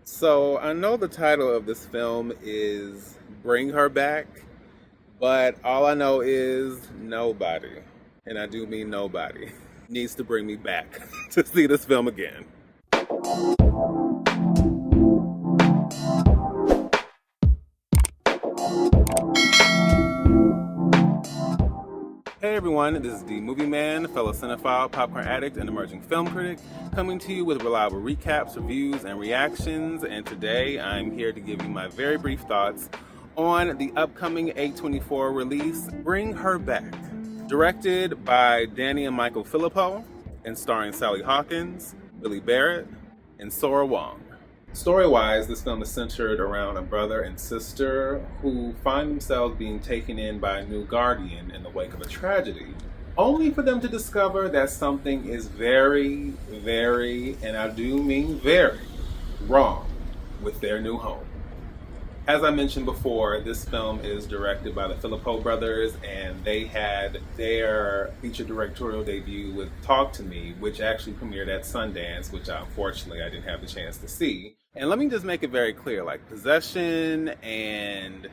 So I know the title of this film is Bring Her Back, but all I know is nobody, and I do mean nobody, needs to bring me back to see this film again. Hey everyone, this is the Movieman, fellow cinephile, popcorn addict, and emerging film critic, coming to you with reliable recaps, reviews, and reactions. And today I'm here to give you my very brief thoughts on the upcoming A24 release, Bring Her Back. Directed by Danny and Michael Philippou, and starring Sally Hawkins, Billy Barratt, and Sora Wong. Story-wise, this film is centered around a brother and sister who find themselves being taken in by a new guardian in the wake of a tragedy, only for them to discover that something is very, very, and I do mean very, wrong with their new home. As I mentioned before, this film is directed by the Philippou brothers, and they had their feature directorial debut with Talk to Me, which actually premiered at Sundance, which unfortunately I didn't have the chance to see. And let me just make it very clear, like possession and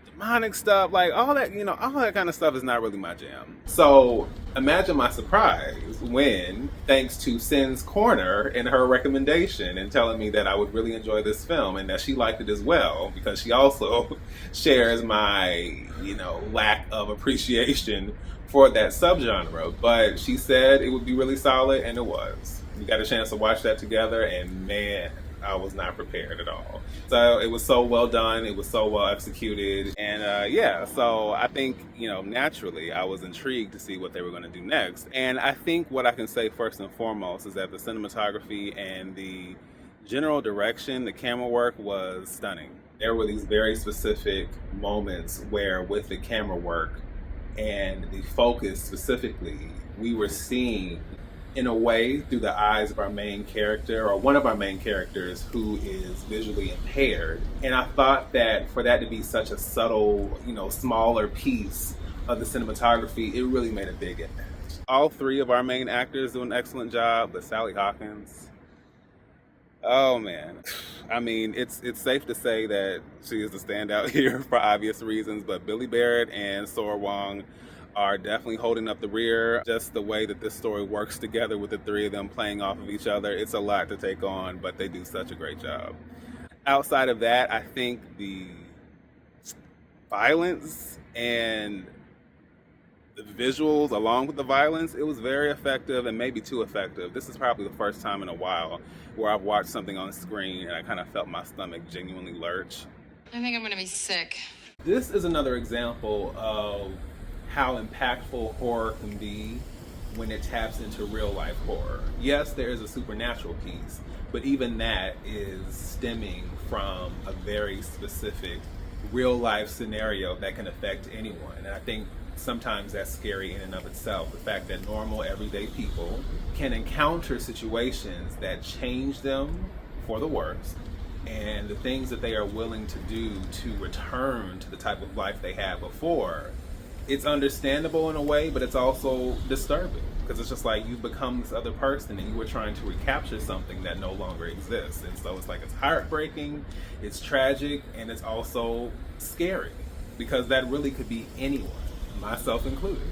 demonic stuff, like all that, all that kind of stuff is not really my jam. So imagine my surprise when, thanks to Sin's Corner and her recommendation and telling me that I would really enjoy this film and that she liked it as well, because she also shares my, lack of appreciation for that subgenre. But she said it would be really solid, and it was. We got a chance to watch that together, and man, I was not prepared at all. So it was so well done, it was so well executed, and so I think, naturally I was intrigued to see what they were going to do next. And I think what I can say first and foremost is that the cinematography and the general direction, the camera work was stunning. There were these very specific moments where with the camera work and the focus specifically, we were seeing in a way through the eyes of our main character, or one of our main characters, who is visually impaired. And I thought that for that to be such a subtle, smaller piece of the cinematography, it really made a big impact. All three of our main actors do an excellent job, but Sally Hawkins, oh man. I mean, it's safe to say that she is the standout here for obvious reasons, but Billy Barrett and Sora Wong are definitely holding up the rear. Just the way that this story works together with the three of them playing off of each other, it's a lot to take on, but they do such a great job. Outside of that, I think the violence and the visuals along with the violence, it was very effective, and maybe too effective. This is probably the first time in a while where I've watched something on screen and I kind of felt my stomach genuinely lurch. I think I'm gonna be sick. This is another example of how impactful horror can be when it taps into real life horror. Yes, there is a supernatural piece, but even that is stemming from a very specific real life scenario that can affect anyone. And I think sometimes that's scary in and of itself. The fact that normal, everyday people can encounter situations that change them for the worst, and the things that they are willing to do to return to the type of life they had before. It's understandable in a way, but it's also disturbing, because it's just like you've become this other person and you were trying to recapture something that no longer exists. And so it's like, it's heartbreaking, it's tragic, and it's also scary, because that really could be anyone, myself included.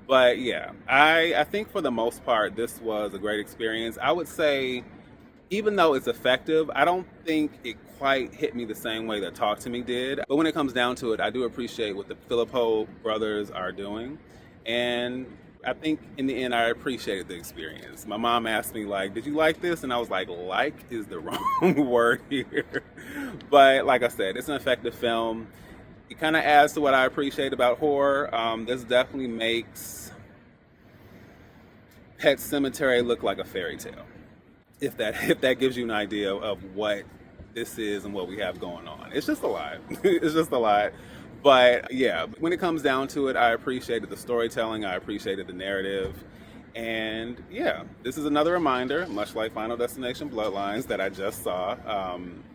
But yeah, I think for the most part, this was a great experience. I would say, even though it's effective, I don't think it quite hit me the same way that Talk to Me did. But when it comes down to it, I do appreciate what the Philippou brothers are doing. And I think in the end, I appreciated the experience. My mom asked me, like, did you like this? And I was like is the wrong word here. But like I said, it's an effective film. It kind of adds to what I appreciate about horror. This definitely makes Pet Sematary look like a fairy tale. If that gives you an idea of what this is and what we have going on. It's just a lot. It's just a lot. But yeah, when it comes down to it, I appreciated the storytelling. I appreciated the narrative. And yeah, this is another reminder, much like Final Destination Bloodlines that I just saw,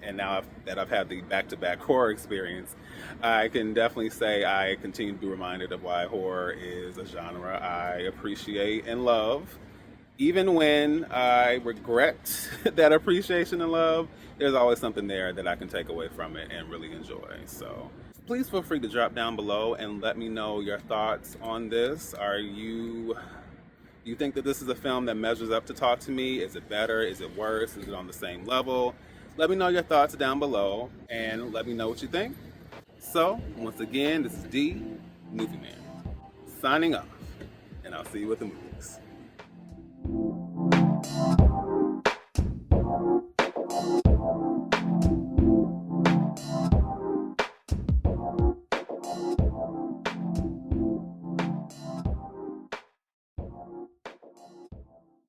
and now that I've had the back-to-back horror experience, I can definitely say I continue to be reminded of why horror is a genre I appreciate and love. Even when I regret that appreciation and love, there's always something there that I can take away from it and really enjoy. So please feel free to drop down below and let me know your thoughts on this. Do you think that this is a film that measures up to Talk to Me? Is it better? Is it worse? Is it on the same level? Let me know your thoughts down below and let me know what you think. So, once again, this is D, Movieman, signing off, and I'll see you at the movie.